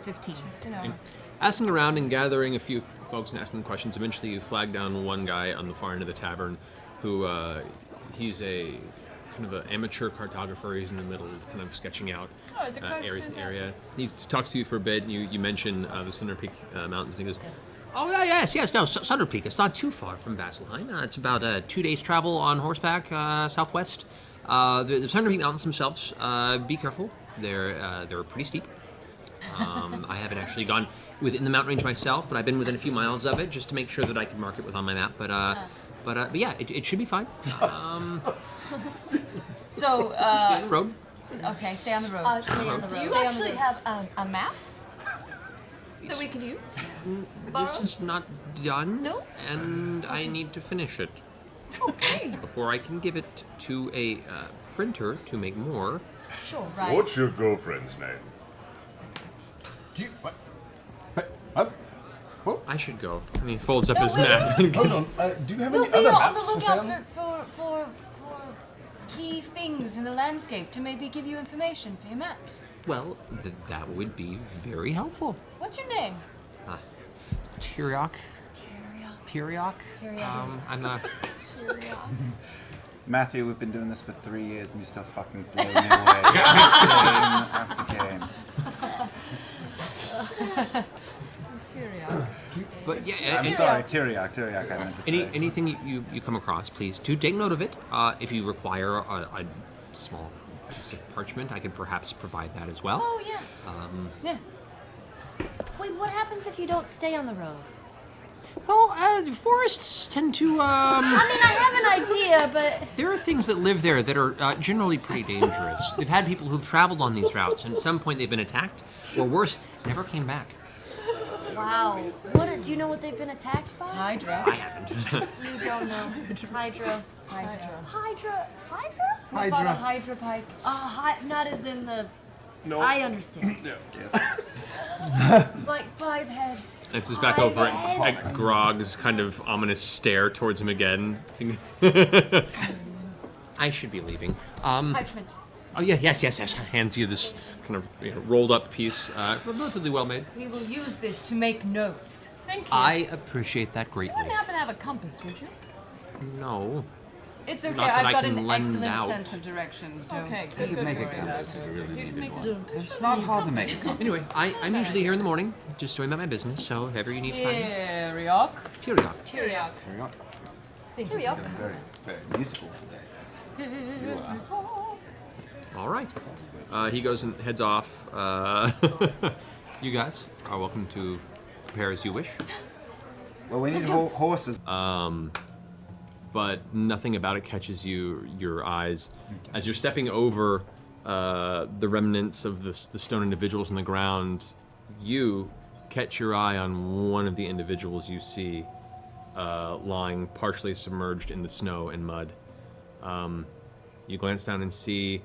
15. Asking around and gathering a few folks and asking them questions, eventually you flag down one guy on the far end of the tavern who, he's a kind of an amateur cartographer. He's in the middle of kind of sketching out areas in the area. He talks to you for a bit, and you mention the Thunder Peak Mountains, and he goes, "Oh, yes, no, Thunder Peak. It's not too far from Vasselheim. It's about 2 days' travel on horseback southwest. The Thunder Peak Mountains themselves, be careful. They're pretty steep. I haven't actually gone within the mountain range myself, but I've been within a few miles of it just to make sure that I can mark it with on my map. But yeah, it should be fine. So, stay on the road. Okay, stay on the road. Do you actually have a map that we could use? This is not done, No? and I need to finish it. Okay. Before I can give it to a printer to make more. Sure, right. What's your girlfriend's name? Do you... What? I should go. And he folds up No, his wait. map. Hold on. Do you have We'll any be other on the maps for lookout sale? for key things in the landscape to maybe give you information for your maps. Well, that would be very helpful. What's your name? Tyriok. Tyriok. I'm not... Matthew, we've been doing this for 3 years and you still fucking blow me away. Game after game. But yeah, I'm sorry, Tyriok, I meant to say. anything you come across, please do take note of it. If you require a small piece of parchment, I can perhaps provide that as well. Oh, yeah. Yeah. Wait, what happens if you don't stay on the road? Well, forests tend to. I mean, I have an idea, but There are things that live there that are generally pretty dangerous. They've had people who've traveled on these routes, and at some point they've been attacked, or worse, never came back. wow. Do you know what they've been attacked by? Hydra. I haven't. You don't know. Hydra. Hydra. Hydra? What about a Hydra pipe? Not as in the... No. I understand. Like 5 heads. It's just back over at Grog's kind of ominous stare towards him again. I should be leaving. Parchment. Oh yeah, yes. Hands you this kind of rolled up piece, relatively well made. We will use this to make notes. Thank you. I appreciate that You greatly. wouldn't happen to have a compass, would you? No. It's okay, Not that I've got I can an lend excellent out. sense of direction. Don't. Okay, You good. make a for you. compass if you really needed one. Don't. It's not hard to make a compass. Anyway, I'm usually here in the morning, just doing about my business. So if ever you need to find me, Tyriok. Tyriok. Tyriok. Tyriok. Very, very musical today. You are. All right. He goes and heads off. You guys are welcome to prepare as you wish. Well, we need horses. But nothing about it catches your eyes. As you're stepping over the remnants of the stone individuals on the ground, you catch your eye on one of the individuals you see lying partially submerged in the snow and mud. You glance down and see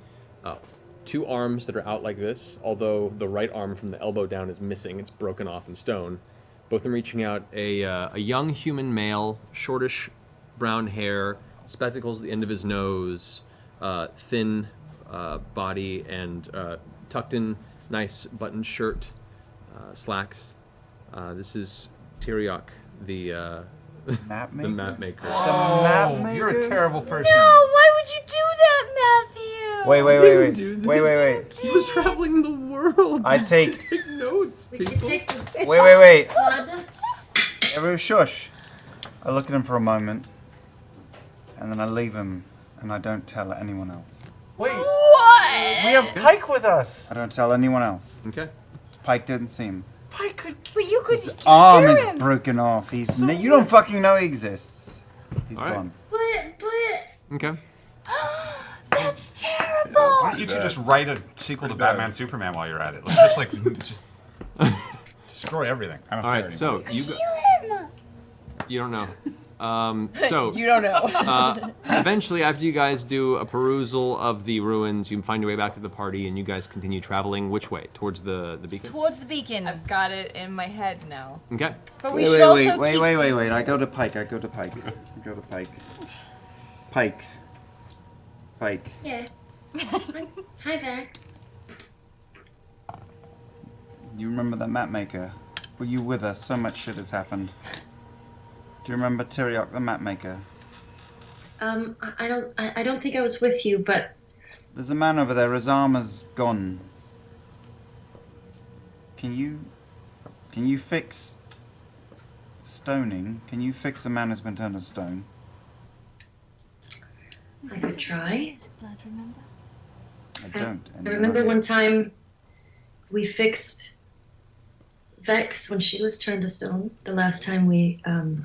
2 arms that are out like this, although the right arm from the elbow down is missing. It's broken off in stone. Both of them reaching out, a young human male, shortish brown hair, spectacles at the end of his nose, thin body, and tucked in nice buttoned shirt, slacks. This is Tyriok, the Map the maker? map maker. The map maker? You're a terrible person. No, why would you do that, Matthew? Wait. He was traveling the world. I take... Take notes, people. Wait. Everyone shush. I look at him for a moment, and then I leave him, and I don't tell anyone else. Wait. What? We have Pike with us. I don't tell anyone else. Okay. Pike didn't see him. Pike could... But you could His arm hear is him. broken off. You don't fucking know he exists. He's All right. gone. Okay. That's terrible. Why don't you two just write a sequel to Batman Superman while you're at it? Let's just destroy everything. I don't All care right. anymore. So you Him. you don't know. So You don't know. eventually, after you guys do a perusal of the ruins, you find your way back to the party, and you guys continue traveling which way? Towards the beacon? Towards the beacon. I've got it in my head now. Okay. But we should also keep... Wait. I go to Pike. Pike. Yeah. Hi, Vax. You remember that mapmaker? Were you with us? So much shit has happened. Do you remember Tyriok, the mapmaker? I don't think I was with you, but There's a man over there. His arm is gone. Can you fix stoning? Can you fix a man who's been turned to stone? I could try. Blood, remember? I don't. I remember one time we fixed Vex when she was turned to stone. The last time we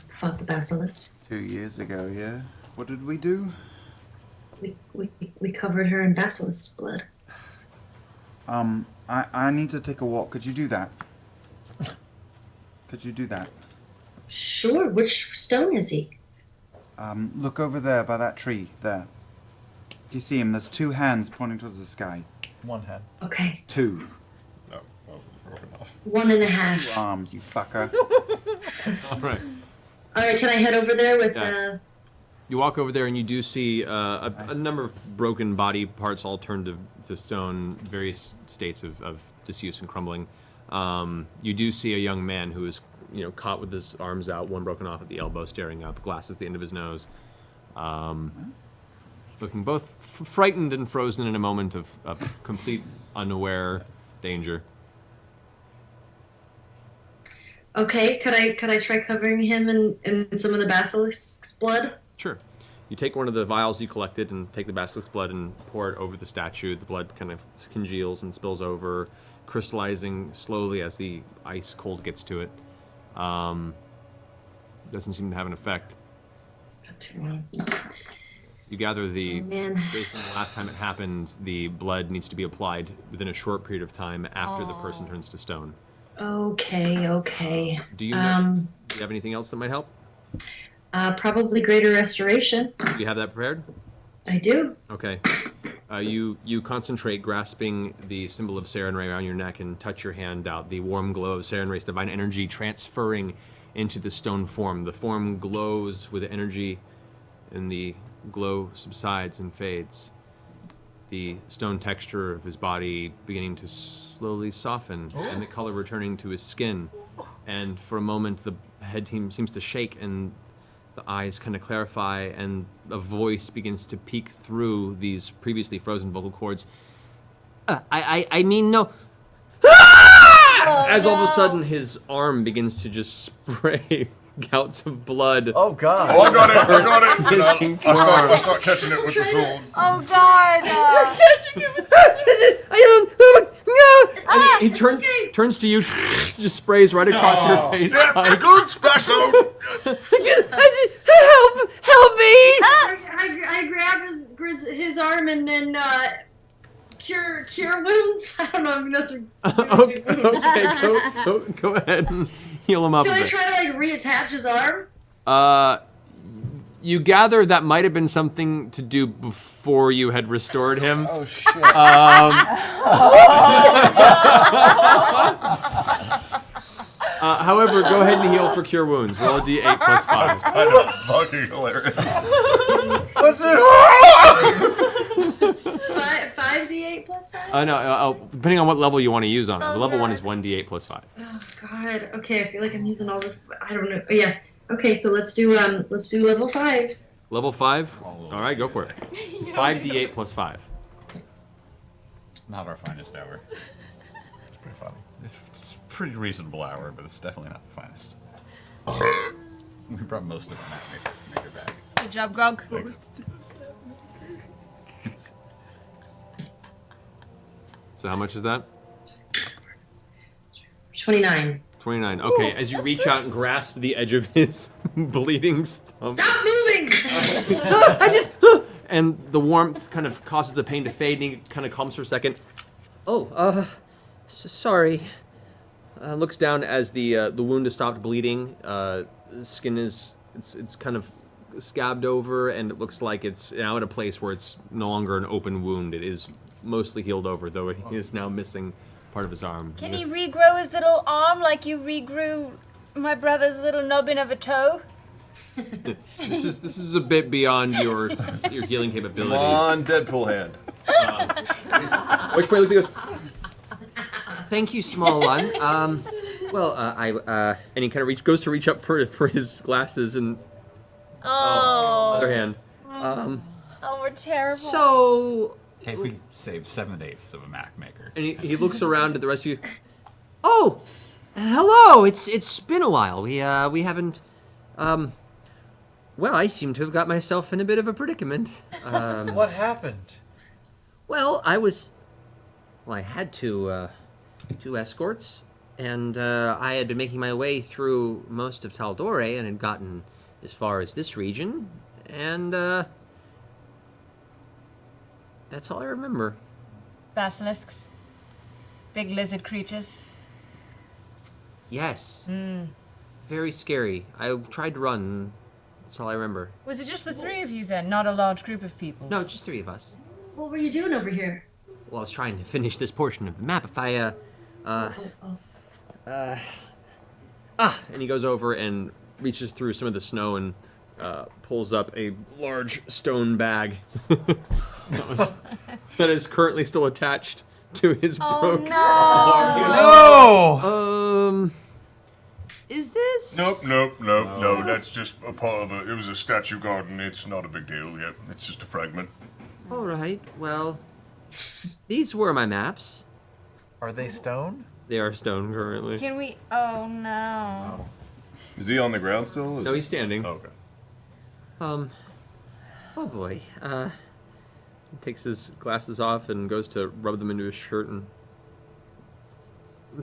fought the basilisks. 2 years ago, yeah. What did we do? We covered her in basilisk blood. I need to take a walk. Could you do that? Could you do that? Sure. Which stone is he? Look over there by that tree, there. Do you see him? There's 2 hands pointing towards the sky. One hand. Okay. 2. No, well, broken off. 1.5. 2 arms, you fucker. All right. All right. Can I head over there with? Yeah. You walk over there and you do see a number of broken body parts all turned to stone, various states of disuse and crumbling. You do see a young man who is, caught with his arms out, one broken off at the elbow, staring up, glasses at the end of his nose, looking both frightened and frozen in a moment of complete unaware danger. Okay. Could I try covering him in some of the basilisk's blood? Sure. You take one of the vials you collected and take the basilisk's blood and pour it over the statue. The blood kind of congeals and spills over, crystallizing slowly as the ice cold gets to it. Doesn't seem to have an effect. It's not too long. You gather Man. based on the last time it happened, the blood needs to be applied within a short period of time after the person turns to stone. Okay. Do you have anything else that might help? Probably greater restoration. Do you have that prepared? I do. Okay. You concentrate, grasping the symbol of Sarenrae around your neck, and touch your hand out. The warm glow of Sarenrae's divine energy transferring into the stone form. The form glows with energy, and the glow subsides and fades. The stone texture of his body beginning to slowly soften, and the color returning to his skin. And for a moment, the head team seems to shake, and the eyes kind of clarify, and a voice begins to peek through these previously frozen vocal cords. I mean, no. As all of a sudden, his arm begins to just spray gouts of blood. Oh God! Oh, I got it! Hissing I start catching it with the sword. Oh God! You're catching it with He turns to you, just sprays right across your face. Yeah, good special! Help me! I grab his arm and then cure wounds. I don't know. I mean, that's Okay, go ahead and heal him up. Can a I bit. try to reattach his arm? You gather that might have been something to do before you had restored him. Oh shit! However, go ahead and heal for cure wounds. Roll a d8 plus 5. Kind of fucking hilarious. What's it? 5d8 plus 5? No, depending on what level you want to use on it. Level 1 is 1d8 plus 5. Oh God. Okay, I feel like I'm using all this. I don't know. Yeah. Okay, so let's do level 5. Level 5? All right, go for it. 5d8 plus 5. Not our finest hour. It's pretty funny. It's a pretty reasonable hour, but it's definitely not the finest. We brought most of it mapmaker back. Good job, Grog. So how much is that? 29. 29. Okay, as you reach out and grasp the edge of his bleeding stump. Stop moving! And the warmth kind of causes the pain to fade, and he kind of calms for a second. Sorry. Looks down as the wound has stopped bleeding. Skin it's kind of scabbed over, and it looks like it's now at a place where it's no longer an open wound. It is mostly healed over, though he is now missing part of his arm. Can he regrow his little arm like you regrew my brother's little nubbin of a toe? This is a bit beyond your healing capability. Come on, Deadpool hand. Which point Lucy goes, thank you, small one. And he kind of goes to reach up for his glasses, and other hand. Oh, we're terrible. So, Hey, we saved 7/8 of a mapmaker. and he looks around at the rest of you. Oh, hello. It's been a while. We haven't. Well, I seem to have got myself in a bit of a predicament. What happened? Well, I had two escorts, and I had been making my way through most of Taldore and had gotten as far as this region, and that's all I remember. Basilisks. Big lizard creatures. Yes. Very scary. I tried to run. That's all I remember. Was it just the three of you then, not a large group of people? No, just three of us. What were you doing over here? Well, I was trying to finish this portion of the map. If I, and he goes over and reaches through some of the snow and pulls up a large stone bag that is currently still attached to his broken arm. He goes, No! Is this? Nope. That's just a part of it. It was a statue garden. It's not a big deal. Yep, it's just a fragment. All right. Well, these were my maps. Are they stone? They are stone currently. Can we? Oh no. Is he on the ground still? No, he's standing. Okay. Oh boy. He takes his glasses off and goes to rub them into his shirt and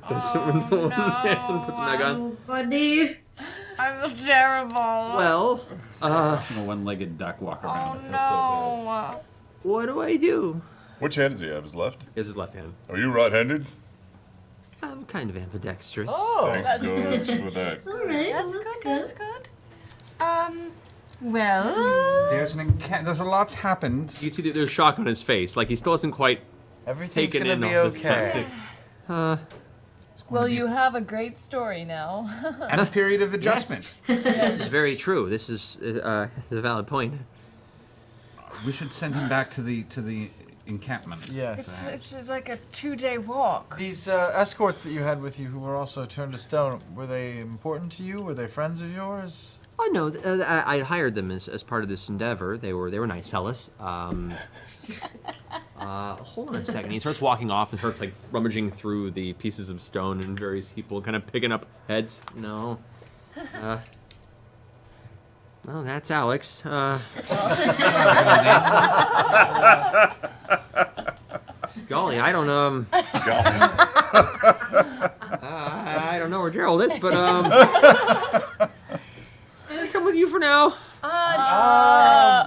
does it with the one hand and puts them back on. Oh, buddy. I feel terrible. Well, Watching a one-legged duck walk around. Oh It feels so no. what do I do? Which hand does he have? His left? He has his left hand. Are you right-handed? I'm kind of ambidextrous. Oh! Thank God for that. All right. That's well, good. That's good. Well. There's a lot's happened. You see that there's shock on his face, like he still hasn't quite Everything's taken gonna in be all this okay. tactic. Well, you have a great story now. And a period of adjustment. This is very true. This is a valid point. We should send him back to the encampment. Yes. It's like a 2-day walk. These escorts that you had with you who were also turned to stone, were they important to you? Were they friends of yours? Oh no, I hired them as part of this endeavor. They were nice fellas. Hold on a second. He starts walking off and starts like rummaging through the pieces of stone and various people, kind of picking up heads. No. Well, that's Alex. Golly, I don't I don't know where Gerald is, but I come with you for now.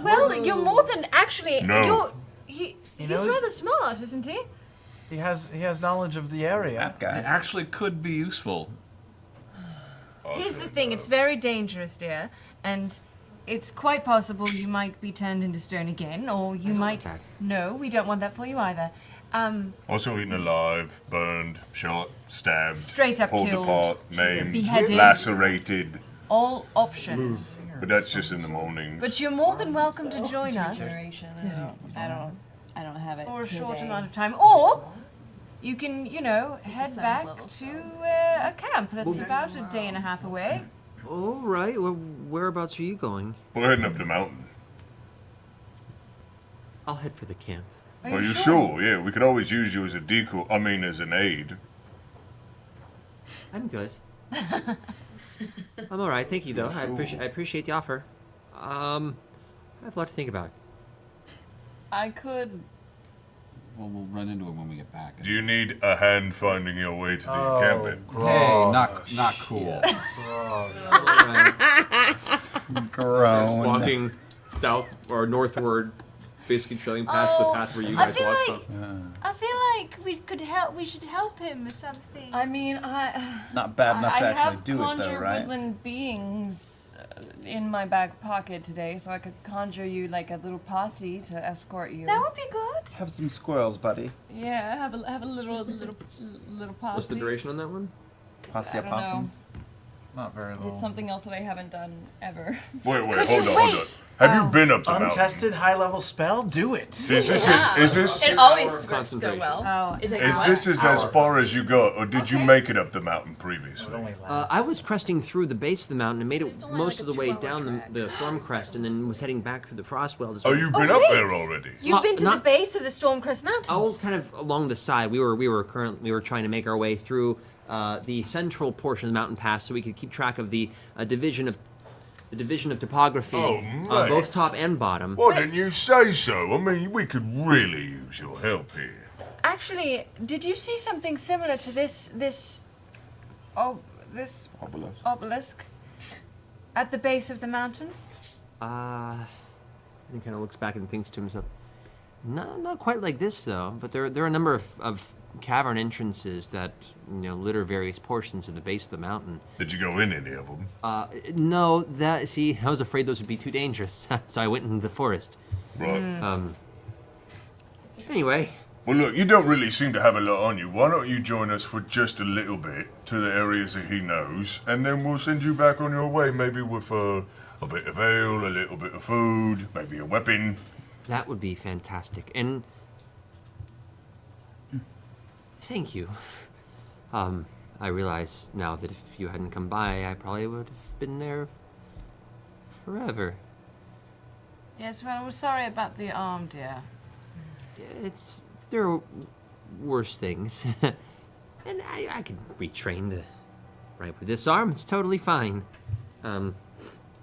Well, you're more than actually. No. He's knows- rather smart, isn't he? He has knowledge of the area. That It guy. actually could be useful. Here's the thing: it's very dangerous, dear, and it's quite possible you might be turned into stone again, or you might. that. No, we don't want that for you either. Also eaten alive, burned, shot, stabbed, Straight up pulled killed, apart, maimed, beheaded. lacerated. All options. But that's just in the morning. But you're more than welcome to join us Duration. I don't have it for a short today. amount of time, or you can, head back to a camp that's about a day and a half away. All right. Well, whereabouts are you going? We're heading up the mountain. I'll head for the camp. Are you sure? Yeah, we could always use you as a decoy. I mean, as an aid. I'm good. I'm all right. Thank you, though. I appreciate the offer. I have a lot to think about. I could. Well, we'll run into him when we get back. Do you need a hand finding your way to the encampment? Hey, not cool. Grown. Walking south or northward, basically trailing past the path where you I guys feel walked like from. I feel like we should help him with something. I mean, Not bad enough to I actually have do it, though, conjure right? woodland beings in my back pocket today, so I could conjure you like a little posse to escort you. That would be good. Have some squirrels, buddy. Yeah, have a little posse. What's the duration on that one? Posse I don't know. opossums. Not very long. It's something else that I haven't done ever. Wait, Could hold you on, wait? hold on. Have you been up the mountain? Untested high-level spell? Do it. Is this It always works so concentration. well. Oh, It takes Is what? this as far as you got, or did you make it up the mountain previously? I was cresting through the base of the mountain and made it It's only most like of a the way 2-hour down trek. the storm crest, and then was heading back through the Frostwell. Oh, you've been up there already? You've Well, been to the not- base of the Stormcrest Mountains. Oh, kind of along the side. We were trying to make our way through the central portion of the mountain pass, so we could keep track of the division of topography, Oh, mate. both top and bottom. Why didn't you say so? I mean, we could really use your help here. Actually, did you see something similar to this obelisk at the base of the mountain? And he kind of looks back and thinks to himself, not quite like this though. But there are a number of cavern entrances that litter various portions of the base of the mountain. Did you go in any of them? No, I was afraid those would be too dangerous, so I went into the forest. Right. Anyway, Well, look, you don't really seem to have a lot on you. Why don't you join us for just a little bit to the areas that he knows, and then we'll send you back on your way, maybe with a bit of ale, a little bit of food, maybe a weapon. that would be fantastic. And thank you. I realize now that if you hadn't come by, I probably would have been there forever. Yes, well, we're sorry about the arm, dear. There are worse things. And I can retrain the right with this arm. It's totally fine.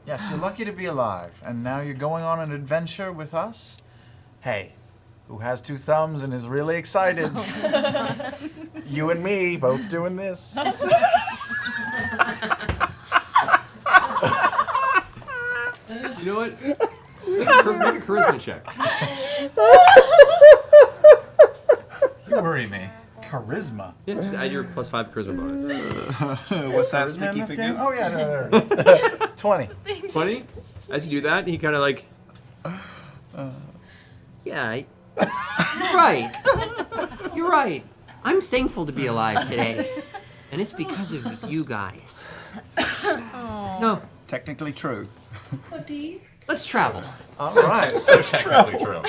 Yes, you're lucky to be alive, and now you're going on an adventure with us? Hey, who has 2 thumbs and is really excited? You and me, both doing this. You know what? Make a charisma check. You worry me. Charisma. Yeah, just add your +5 charisma bonus. What's that, Charisma in sticky this fingers? game? Oh yeah, no, there it is. 20. 20? As you do that, he kind of like... Yeah, you're right. You're right. I'm thankful to be alive today. And it's because of you guys. No, Technically true. let's travel. All right. That's technically true.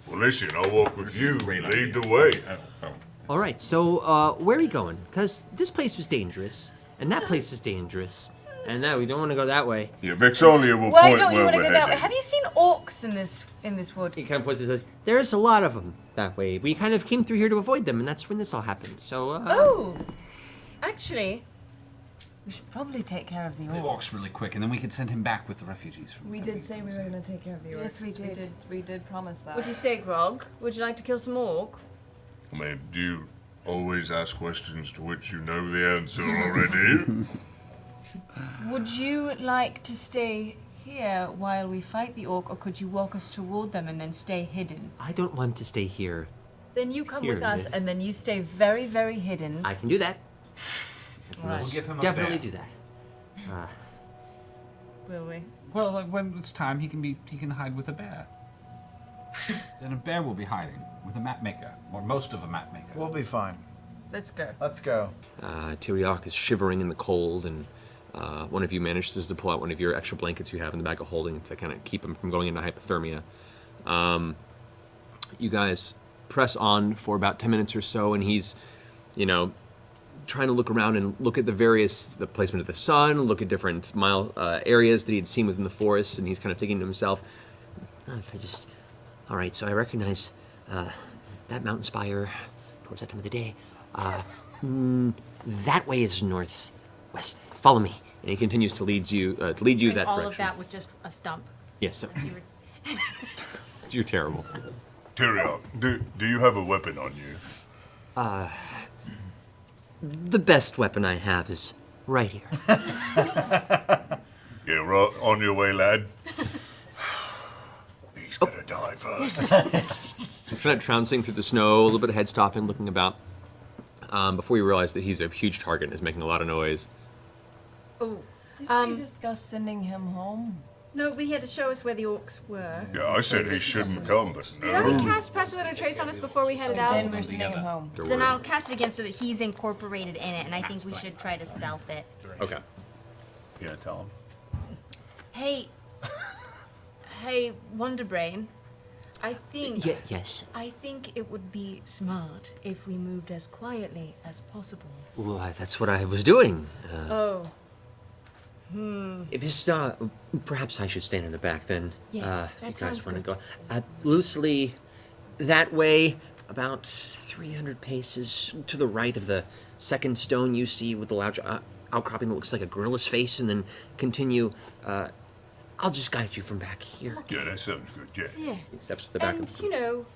Well, listen, I'll walk with you. Lead the way. All right, so where are we going? Because this place was dangerous, and that place is dangerous, and now we don't want to go that way. Yeah, Vex'ahlia will Why point don't you where want to we're go that way? headed. Have you seen orcs in this wood? He kind of points and says, "There's a lot of them that way. We kind of came through here to avoid them, and that's when this all happened. So, Oh, actually, we should probably take care of the The orcs. orcs really quick, and then we can send him back with the refugees. From We did say we were gonna take care of the orcs. Yes, we did. We did promise that. What do you say, Grog? Would you like to kill some orc? I mean, do you always ask questions to which you know the answer already? Would you like to stay here while we fight the orc, or could you walk us toward them and then stay hidden? I don't want to stay here. Then you come Here, with us, yeah. and then you stay very, very hidden. I can do that. Right. We'll give him a Definitely bear. do that. Will we? Well, like when it's time, he can hide with a bear. Then a bear will be hiding with a mapmaker, or most of a mapmaker. We'll be fine. Let's go. Let's go. Tyriok is shivering in the cold, and one of you manages to pull out one of your extra blankets you have in the bag of holding to kind of keep him from going into hypothermia. You guys press on for about 10 minutes or so, and he's, trying to look around and look at the placement of the sun, look at different areas that he'd seen within the forest, and he's kind of thinking to himself, all right, so I recognize that mountain spire towards that time of the day. That way is northwest. Follow me. And he continues to lead you that direction. all of that with just a stump. Yes, so you're terrible. Tyriok, do you have a weapon on you? The best weapon I have is right here. Yeah, right on your way, lad. He's gonna die first. He's kind of trouncing through the snow, a little bit of head stopping, looking about, before you realize that he's a huge target and is making a lot of noise. Oh, Did we discuss sending him home? no, we had to show us where the orcs were. Yeah, I said he shouldn't come, but Did I no. cast Pass Without a Trace on us before we headed Then out? we're sending him home. Then I'll cast it again so that he's incorporated in it, and I think we should try to stealth it. Okay. Yeah, tell him. Hey, Hey, Wonderbrain. I think. Yes. I think it would be smart if we moved as quietly as possible. Well, that's what I was doing. Oh. If it's perhaps I should stand in the back then. Yes, if that you guys sounds want to good. go loosely that way, about 300 paces to the right of the second stone you see with the large outcropping that looks like a gorilla's face, and then continue. I'll just guide you from back here. Yeah, that sounds good, yeah. Yeah. He steps to the back. And, you know,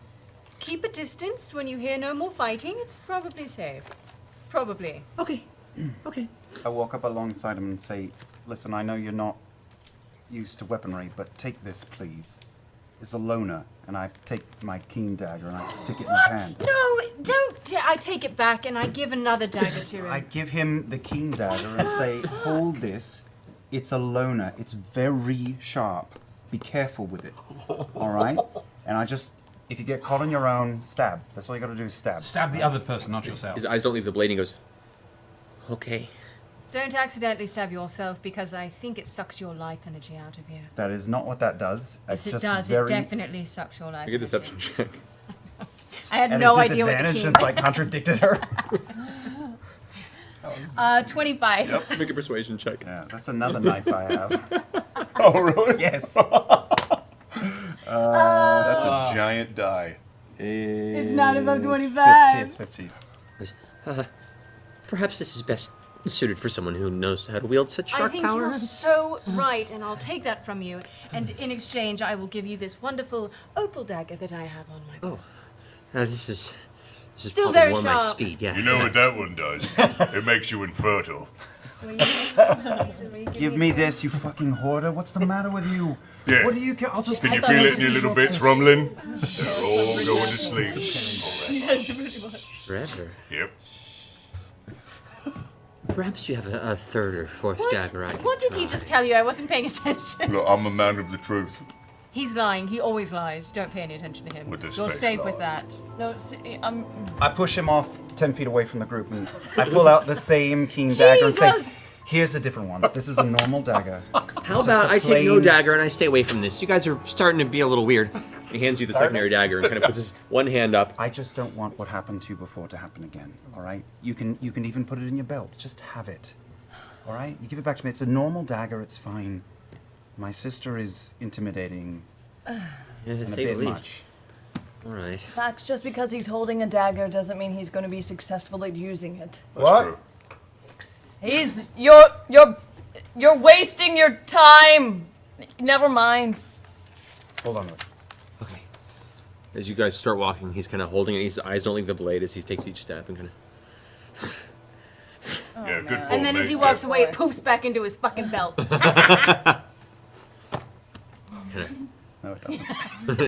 keep a distance when you hear no more fighting. It's probably safe. Probably. Okay. Okay. I walk up alongside him and say, listen, I know you're not used to weaponry, but take this, please. It's a loner, and I take my keen dagger and I stick it in his hand. No, don't. I take it back and I give another dagger to him. I give him the keen dagger and say, hold this. It's a loner. It's very sharp. Be careful with it. All right? And I just, if you get caught on your own, stab. That's all you got to do is stab. Stab the other person, not yourself. His eyes don't leave the blade, and he goes, Okay. Don't accidentally stab yourself because I think it sucks your life energy out of you. That is not what that does. Yes, It's it just does. very... It definitely sucks your life make a energy. deception check. I had At no a idea what the disadvantage king since I contradicted her. 25. Yep, make a persuasion check. Yeah, that's another knife I have. Oh, really? Yes. That's a giant die. It's not above 25. 50 is 50. Perhaps this is best suited for someone who knows how to wield such I dark think power. you're so right, and I'll take that from you. And in exchange, I will give you this wonderful opal dagger that I have on my person. This is Still probably very more my sharp. speed. Yeah. You know what that one does? It makes you infertile. Give me this, you fucking hoarder. What's the matter with you? Yeah. What do you care? I'll just... Can you feel it in your little bits rumbling? They're all going to sleep. Forever. Yep. Perhaps you have a third or fourth dagger I could What did he try. just tell you? I wasn't paying attention. Look, I'm a man of the truth. He's lying. He always lies. Don't pay any attention to him. With this You're face safe lie. with that. No, see, I push him off 10 feet away from the group and I pull out the same keen dagger and say, Jesus! here's a different one. This is a normal dagger. How about I take no plain- dagger and I stay away from this? You guys are starting to be a little weird. He hands you the secondary dagger and kind of puts his one hand up. I just don't want what happened to you before to happen again, all right? You can even put it in your belt. Just have it, all right? You give it back to me. It's a normal dagger. It's fine. My sister is intimidating Yeah, to and a say the bit least. much. All right. Max, just because he's holding a dagger doesn't mean he's going to be successful at using it. That's What? true. He's you're wasting your time. Never mind. Hold on. Rick. Okay. As you guys start walking, he's kind of holding it. His eyes don't leave the blade as he takes each step and kind of. Yeah, good And then as he walks away, it poofs back into his fucking belt. No, it doesn't.